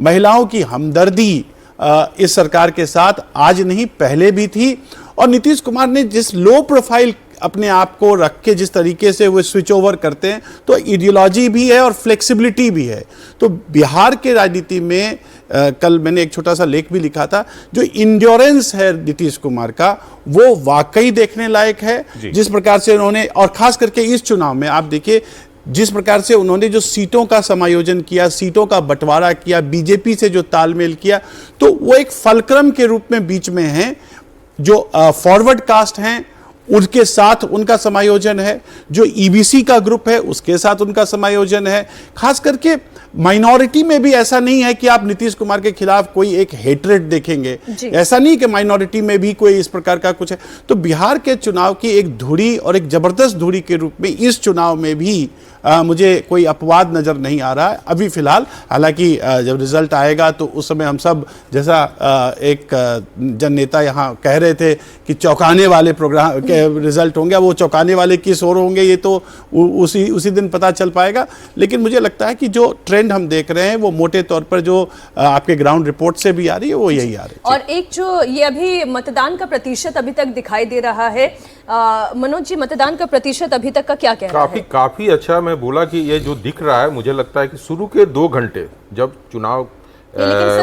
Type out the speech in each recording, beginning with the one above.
महिलाओं की हमदर्दी इस सरकार के साथ आज नहीं पहले भी थी। और नीतीश कुमार ने जिस लो प्रोफाइल अपने आप को रख के जिस तरीके से वो स्विच ओवर करते हैं, तो आइडियोलॉजी भी है और फ्लेक्सिबिलिटी भी है। तो बिहार के राजनीति में कल मैंने एक छोटा सा लेख भी लिखा था, जो इंड्योरेंस है नीतीश कुमार का वो वाकई देखने लायक है। जिस प्रकार से उन्होंने, और खास करके इस चुनाव में आप देखिए जिस प्रकार से उन्होंने जो सीटों का समायोजन किया, सीटों का बंटवारा किया, बीजेपी से जो तालमेल किया, तो वो एक फलक्रम के रूप में बीच में है। जो फॉरवर्ड कास्ट हैं उनके साथ उनका समायोजन है, जो ईबीसी का ग्रुप है उसके साथ उनका समायोजन है। खास करके माइनॉरिटी में भी ऐसा नहीं है कि आप नीतीश कुमार के खिलाफ कोई एक हेट्रेड देखेंगे, ऐसा नहीं कि माइनॉरिटी में भी कोई इस प्रकार का कुछ है। तो बिहार के चुनाव की एक धुरी और एक जबरदस्त धुरी के रूप में इस चुनाव में भी मुझे कोई अपवाद नजर नहीं आ रहा है अभी फिलहाल। हालांकि जब रिजल्ट आएगा तो उस समय हम सब, जैसा एक जन नेता यहाँ कह रहे थे कि चौंकाने वाले प्रोग्राम के रिजल्ट होंगे, वो चौंकाने वाले किस ओर होंगे ये तो उसी दिन पता चल पाएगा। लेकिन मुझे लगता है कि जो ट्रेंड हम देख रहे हैं वो मोटे तौर पर जो आपके ग्राउंड रिपोर्ट से भी आ रही है वो यही आ रही है। और एक जो ये अभी मतदान का प्रतिशत अभी तक दिखाई दे रहा है, मनोज जी मतदान का प्रतिशत अभी तक का क्या कहना है? काफी अच्छा। मैं बोला कि ये जो दिख रहा है, मुझे लगता है कि शुरू के 2 घंटे जब चुनाव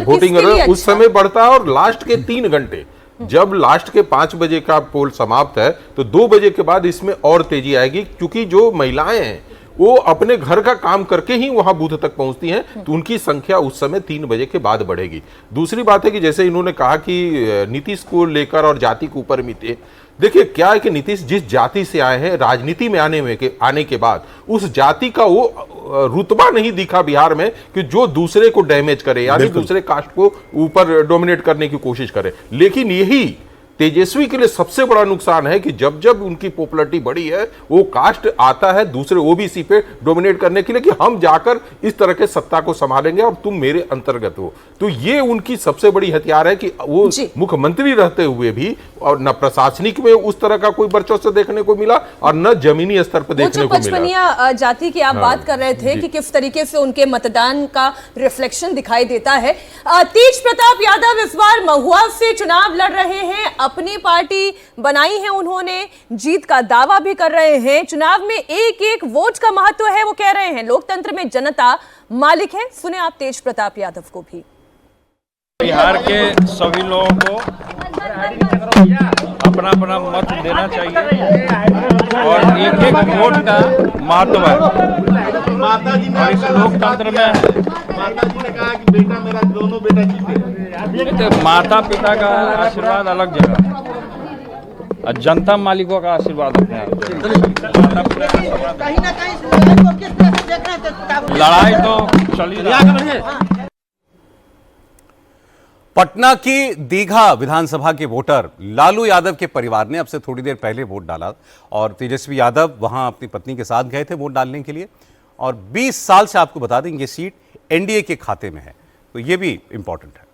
वोटिंग हो रहा है उस समय बढ़ता है, और लास्ट के 3 घंटे जब लास्ट के 5 बजे का पोल समाप्त है तो 2 बजे के बाद इसमें और तेजी आएगी, क्योंकि जो महिलाएं हैं वो अपने घर का काम करके ही वहां बूथ तक पहुंचती हैं, तो उनकी संख्या उस समय 3 बजे के बाद बढ़ेगी। दूसरी बात है कि जैसे इन्होंने कहा कि नीतीश को लेकर और जाति के ऊपर भी थे, देखिए क्या है कि नीतीश जिस जाति से आए हैं, राजनीति में आने के बाद उस जाति का वो रुतबा नहीं दिखा बिहार में कि जो दूसरे को डैमेज करे, यानी दूसरे कास्ट को ऊपर डोमिनेट करने की कोशिश करे। लेकिन यही तेजस्वी के लिए सबसे बड़ा नुकसान है कि जब जब उनकी पॉपुलैरिटी बढ़ी है, वो कास्ट आता है दूसरे ओबीसी पे डोमिनेट करने के लिए कि हम जाकर इस तरह के सत्ता को संभालेंगे और तुम मेरे अंतर्गत हो। तो ये उनकी सबसे बड़ी हथियार है कि वो मुख्यमंत्री रहते हुए भी और न प्रशासनिक में उस तरह का कोई वर्चस्व देखने को मिला और न जमीनी स्तर पर देखने को मिला। पचपनिया जाति की आप बात कर रहे थे कि किस तरीके से उनके मतदान का रिफ्लेक्शन दिखाई देता है। तेज प्रताप यादव इस बार महुआ से चुनाव लड़ रहे हैं, अपनी पार्टी बनाई है उन्होंने, जीत का दावा भी कर रहे हैं। चुनाव में एक एक वोट का महत्व है वो कह रहे हैं, लोकतंत्र में जनता मालिक है। सुने आप तेज प्रताप यादव को भी। बिहार के सभी लोगों को अपना अपना मत देना चाहिए और एक एक वोट का महत्व है। और इस लोकतंत्र में माता जी ने कहा कि बेटा मेरा, दोनों बेटा जीते। माता पिता का आशीर्वाद अलग जगह और जनता मालिकों का आशीर्वाद अपने लड़ाई तो चली रही है। पटना की दीघा विधानसभा के वोटर लालू यादव के परिवार ने अब से थोड़ी देर पहले वोट डाला और तेजस्वी यादव वहां अपनी पत्नी के साथ गए थे वोट डालने के लिए। और 20 साल से आपको बता दें ये सीट एनडीए के खाते में है, तो ये भी इंपॉर्टेंट है।